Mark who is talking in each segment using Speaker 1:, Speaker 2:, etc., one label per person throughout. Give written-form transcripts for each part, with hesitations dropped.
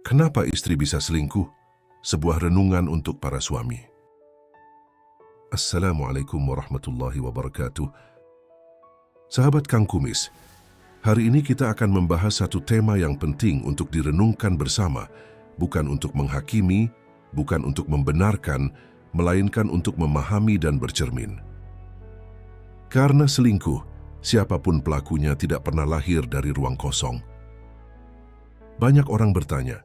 Speaker 1: Kenapa istri bisa selingkuh? Sebuah renungan untuk para suami. Assalamualaikum warahmatullahi wabarakatuh. Sahabat Kang Kumis, hari ini kita akan membahas satu tema yang penting untuk direnungkan bersama, bukan untuk menghakimi, bukan untuk membenarkan, melainkan untuk memahami dan bercermin. Karena selingkuh, siapapun pelakunya tidak pernah lahir dari ruang kosong. Banyak orang bertanya,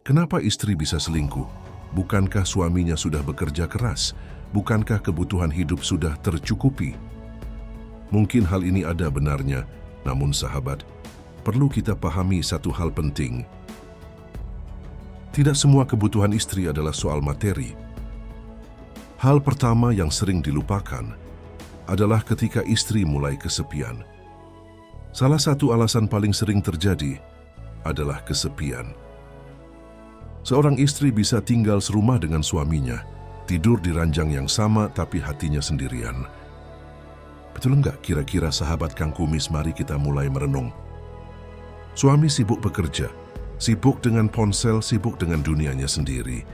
Speaker 1: kenapa istri bisa selingkuh? Bukankah suaminya sudah bekerja keras? Bukankah kebutuhan hidup sudah tercukupi? Mungkin hal ini ada benarnya, namun sahabat, perlu kita pahami satu hal penting. Tidak semua kebutuhan istri adalah soal materi. Hal pertama yang sering dilupakan adalah ketika istri mulai kesepian. Salah satu alasan paling sering terjadi adalah kesepian. Seorang istri bisa tinggal serumah dengan suaminya, tidur di ranjang yang sama tapi hatinya sendirian. Betul enggak kira-kira sahabat Kang Kumis? Mari kita mulai merenung. Suami sibuk bekerja, sibuk dengan ponsel, sibuk dengan dunianya sendiri.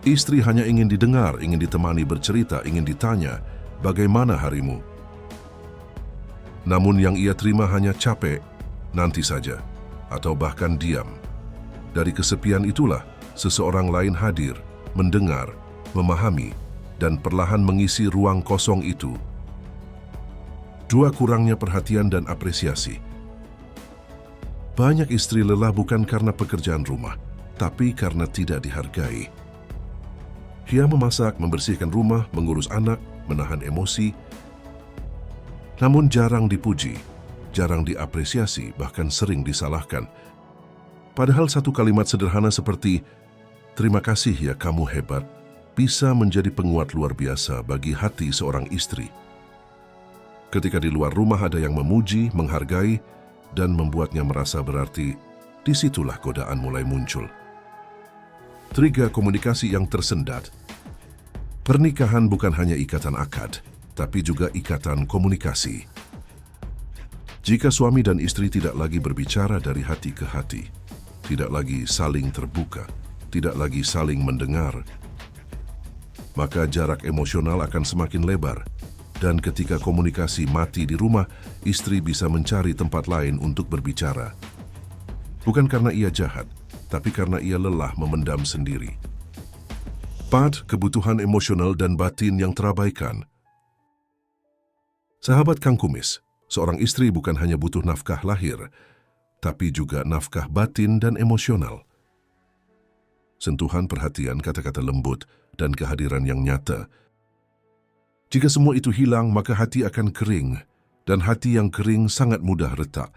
Speaker 1: Istri hanya ingin didengar, ingin ditemani bercerita, ingin ditanya, bagaimana harimu? Namun yang ia terima hanya capek, nanti saja, atau bahkan diam. Dari kesepian itulah, seseorang lain hadir, mendengar, memahami, dan perlahan mengisi ruang kosong itu. Dua, kurangnya perhatian dan apresiasi. Banyak istri lelah bukan karena pekerjaan rumah, tapi karena tidak dihargai. Ia memasak, membersihkan rumah, mengurus anak, menahan emosi, namun jarang dipuji, jarang diapresiasi, bahkan sering disalahkan. Padahal satu kalimat sederhana seperti, "Terima kasih ya, kamu hebat," bisa menjadi penguat luar biasa bagi hati seorang istri. Ketika di luar rumah ada yang memuji, menghargai, dan membuatnya merasa berarti, disitulah godaan mulai muncul. 3, komunikasi yang tersendat. Pernikahan bukan hanya ikatan akad, tapi juga ikatan komunikasi. Jika suami dan istri tidak lagi berbicara dari hati ke hati, tidak lagi saling terbuka, tidak lagi saling mendengar, maka jarak emosional akan semakin lebar. Dan ketika komunikasi mati di rumah, istri bisa mencari tempat lain untuk berbicara. Bukan karena ia jahat, tapi karena ia lelah memendam sendiri. 4, kebutuhan emosional dan batin yang terabaikan. Sahabat Kang Kumis, seorang istri bukan hanya butuh nafkah lahir, tapi juga nafkah batin dan emosional. Sentuhan perhatian, kata-kata lembut, dan kehadiran yang nyata. Jika semua itu hilang, maka hati akan kering, dan hati yang kering sangat mudah retak.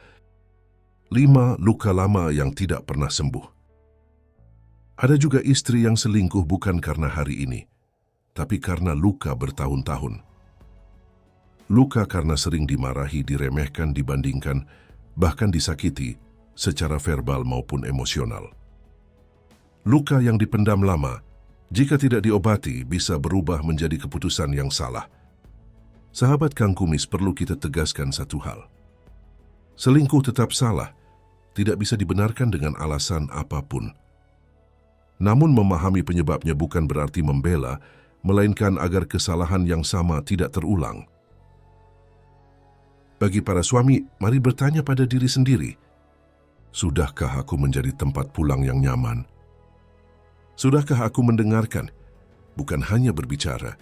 Speaker 1: 5, luka lama yang tidak pernah sembuh. Ada juga istri yang selingkuh bukan karena hari ini, tapi karena luka bertahun-tahun. Luka karena sering dimarahi, diremehkan, dibandingkan, bahkan disakiti secara verbal maupun emosional. Luka yang dipendam lama, jika tidak diobati, bisa berubah menjadi keputusan yang salah. Sahabat Kang Kumis, perlu kita tegaskan satu hal. Selingkuh tetap salah, tidak bisa dibenarkan dengan alasan apapun. Namun memahami penyebabnya bukan berarti membela, melainkan agar kesalahan yang sama tidak terulang. Bagi para suami, mari bertanya pada diri sendiri, sudahkah aku menjadi tempat pulang yang nyaman? Sudahkah aku mendengarkan, bukan hanya berbicara?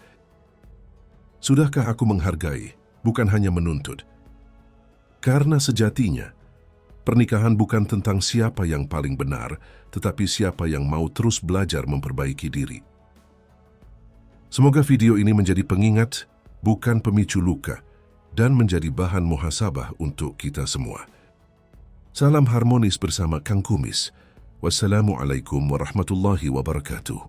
Speaker 1: Sudahkah aku menghargai, bukan hanya menuntut? Karena sejatinya, pernikahan bukan tentang siapa yang paling benar, tetapi siapa yang mau terus belajar memperbaiki diri. Semoga video ini menjadi pengingat, bukan pemicu luka, dan menjadi bahan muhasabah untuk kita semua. Salam harmonis bersama Kang Kumis. Wassalamualaikum warahmatullahi wabarakatuh.